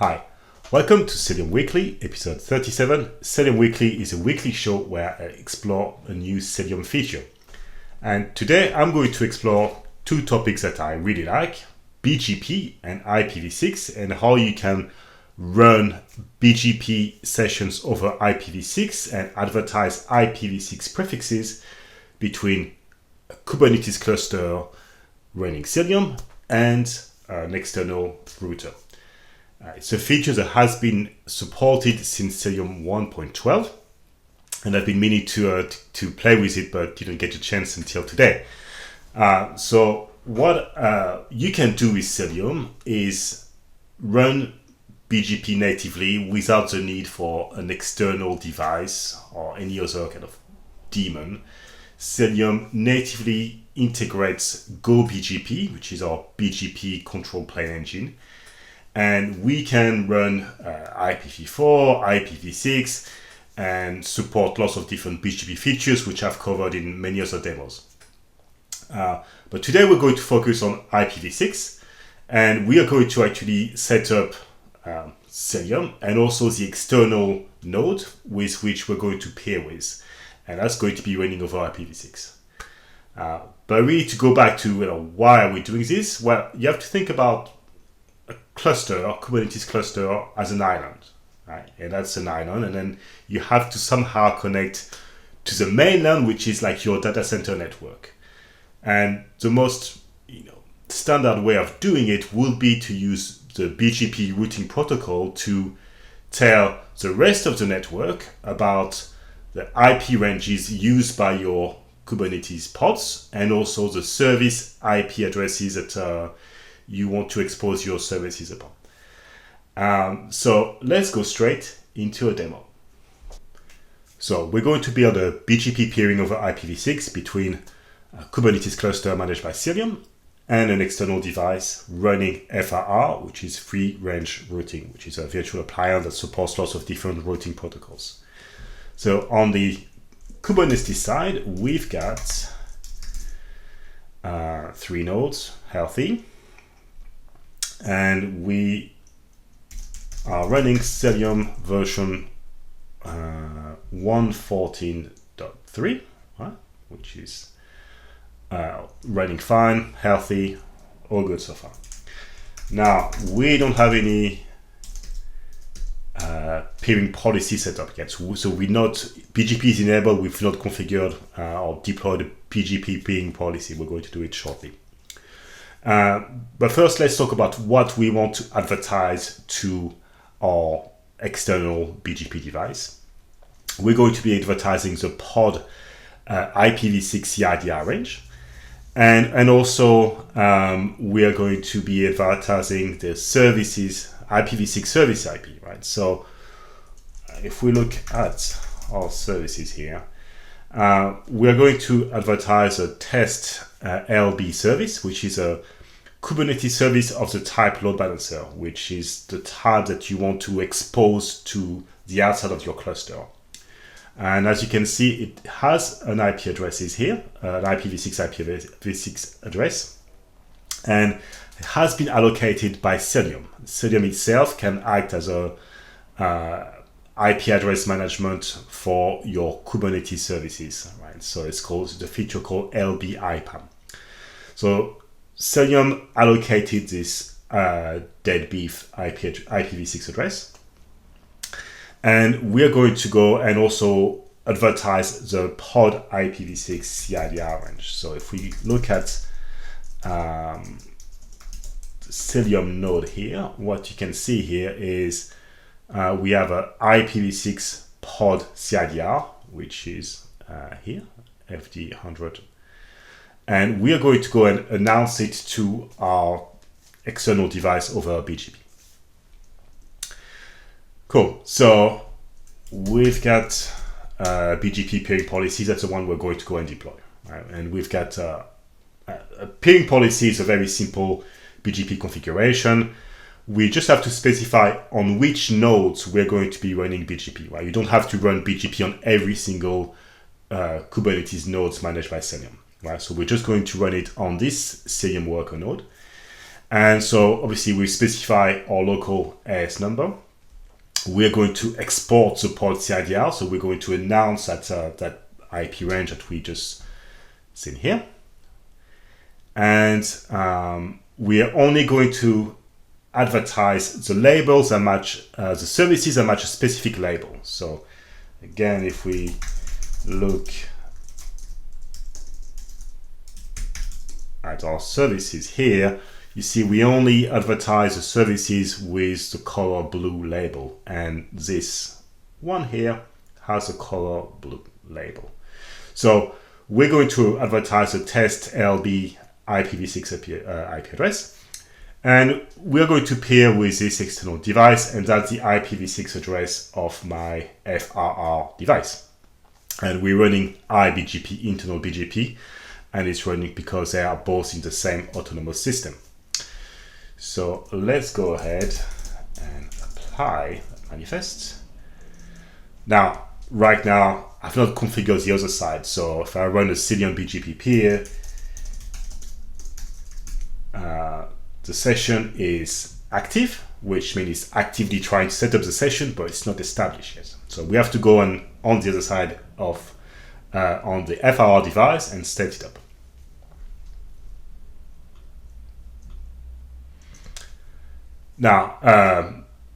Hi, welcome to Cilium Weekly, episode 37. Cilium Weekly is a weekly show where I explore a new Cilium feature. And today I'm going to explore two topics that I really like, BGP and IPv6, and how you can run BGP sessions over IPv6 and advertise IPv6 prefixes between a Kubernetes cluster running Cilium and an external router. It's a feature that has been supported since Cilium 1.12, and I've been meaning to play with it, but didn't get a chance until today. So what you can do with Cilium is run BGP natively without the need for an external device or any other kind of daemon. Cilium natively integrates GoBGP, which is our BGP control plane engine. And we can run IPv4, IPv6, and support lots of different BGP features, which I've covered in many other demos. But today we're going to focus on IPv6, and we are going to actually set up Cilium and also the external node with which we're going to pair with. And that's going to be running over IPv6. But really, to go back to why are we doing this? Well, you have to think about a cluster, or Kubernetes cluster, as an island, right? And that's an island, and then you have to somehow connect to the mainland, which is like your data center network. And the most standard way of doing it will be to use the BGP routing protocol to tell the rest of the network about the IP ranges used by your Kubernetes pods and also the service IP addresses that you want to expose your services upon. So let's go straight into a demo. So we're going to build a BGP peering over IPv6 between a Kubernetes cluster managed by Cilium and an external device running FRR, which is free range routing, which is a virtual appliance that supports lots of different routing protocols. So on the Kubernetes side, we've got 3 nodes, healthy, and we are running Cilium version 1.14.3, right? Which is running fine, healthy, all good so far. Now, we don't have any peering policy set up yet, so BGP is enabled, we've not configured or deployed a BGP peering policy. We're going to do it shortly. But first, let's talk about what we want to advertise to our external BGP device. We're going to be advertising the pod IPv6 CIDR range. And also, we are going to be advertising the services, IPv6 service IP, right? So if we look at our services here, we are going to advertise a test LB service, which is a Kubernetes service of the type load balancer, which is the type that you want to expose to the outside of your cluster. And as you can see, it has an IP addresses here, an IPv6 address, and it has been allocated by Cilium. Cilium itself can act as a IP address management for your Kubernetes services, right? So it's called the feature called LB IPAM. So Cilium allocated this deadbeef IPv6 address, and we are going to go and also advertise the pod IPv6 CIDR range. So if we look at the Cilium node here, what you can see here is we have a IPv6 pod CIDR, which is here, FD100. And we are going to go and announce it to our external device over BGP. Cool. So we've got BGP peering policy. That's the one we're going to go and deploy. Right? And we've got a peering policy is a very simple BGP configuration. We just have to specify on which nodes we're going to be running BGP. Right? You don't have to run BGP on every single Kubernetes nodes managed by Cilium. Right? So we're just going to run it on this Cilium worker node. And so obviously we specify our local AS number. We're going to export the port CIDR. So we're going to announce that that IP range that we just seen here. And we are only going to advertise the labels that match the services that match a specific label. So again, if we look at our services here, you see we only advertise the services with the color blue label, and this one here has a color blue label. So we're going to advertise the test LB IPv6 IP address, and we're going to pair with this external device, and that's the IPv6 address of my FRR device. And we're running iBGP, internal BGP, and it's running because they are both in the same autonomous system. So let's go ahead and apply that manifest. Now, right now, I've not configured the other side. So if I run a Cilium BGP peer, the session is active, which means it's actively trying to set up the session, but it's not established yet. So we have to go on the other side of on the FRR device and set it up. Now,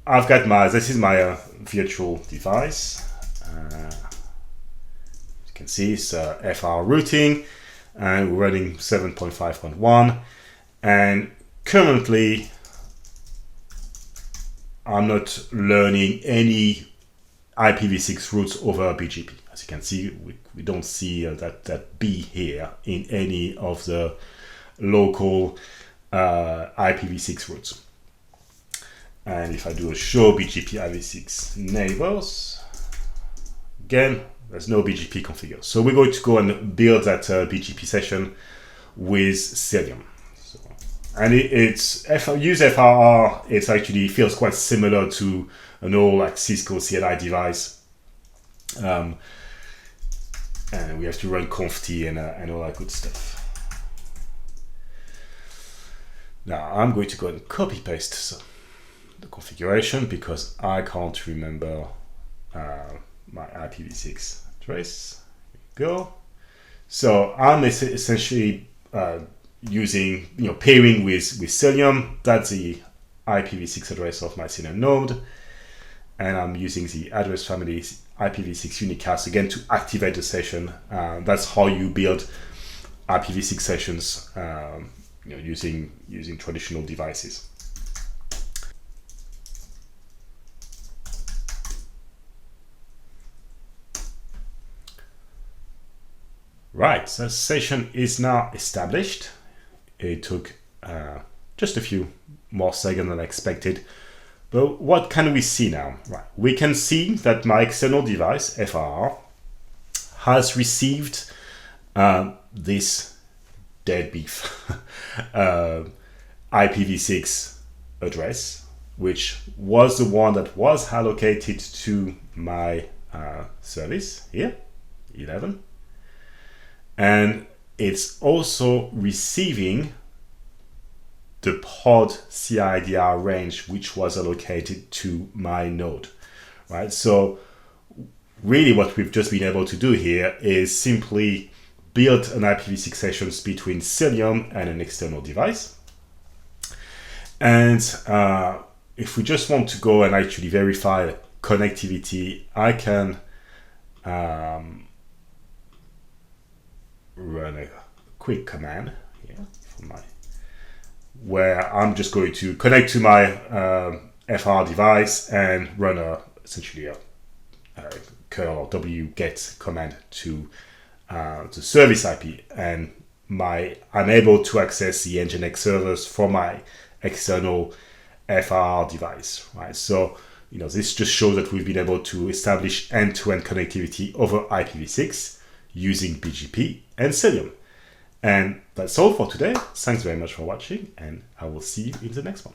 I've got this is my virtual device. You can see it's FR routing, and we're running 7.5.1. And currently, I'm not learning any IPv6 routes over BGP. As you can see, we don't see that B here in any of the local IPv6 routes. And if I do a show BGP IPv6 neighbors, again, there's no BGP configured. So we're going to go and build that BGP session with Cilium. So, and if I use FRR, it actually feels quite similar to an old like Cisco CLI device. And we have to run conft and all that good stuff. Now I'm going to go and copy paste the configuration because I can't remember my IPv6 address. Here we go. So I'm essentially using, pairing with Cilium. That's the IPv6 address of my Cilium node, and I'm using the address family IPv6 unicast again to activate the session. That's how you build IPv6 sessions, using traditional devices. Right, so the session is now established. It took just a few more seconds than I expected. But what can we see now? Right, we can see that my external device, FRR, has received this dead beef IPv6 address, which was the one that was allocated to my service here, 11. And it's also receiving the pod CIDR range, which was allocated to my node, right? So really what we've just been able to do here is simply build an IPv6 sessions between Cilium and an external device. And if we just want to go and actually verify connectivity, I can run a quick command here where I'm just going to connect to my FR device and run essentially a curl or wget command to the service IP, and I'm able to access the Nginx servers from my external FR device, right? So this just shows that we've been able to establish end-to-end connectivity over IPv6 using BGP and Cilium. And that's all for today. Thanks very much for watching, and I will see you in the next one.